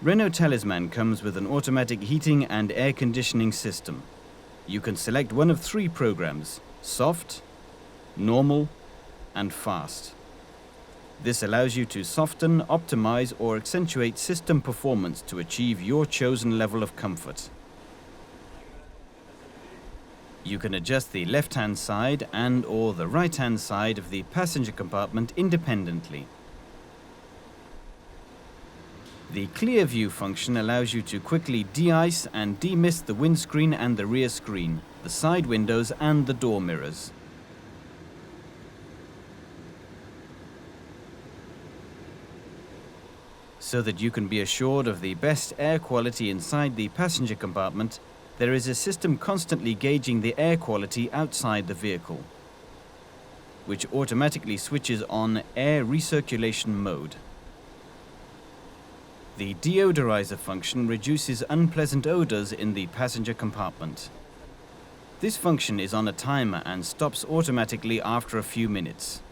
Renault Talisman comes with an automatic heating and air conditioning system. You can select one of 3 programs: soft, normal, and fast. This allows you to soften, optimize, or accentuate system performance to achieve your chosen level of comfort. You can adjust the left-hand side and/or the right-hand side of the passenger compartment independently. The Clear View function allows you to quickly de-ice and demist the windscreen and the rear screen, the side windows and the door mirrors. So that you can be assured of the best air quality inside the passenger compartment, there is a system constantly gauging the air quality outside the vehicle, which automatically switches on air recirculation mode. The deodorizer function reduces unpleasant odors in the passenger compartment. This function is on a timer and stops automatically after a few minutes.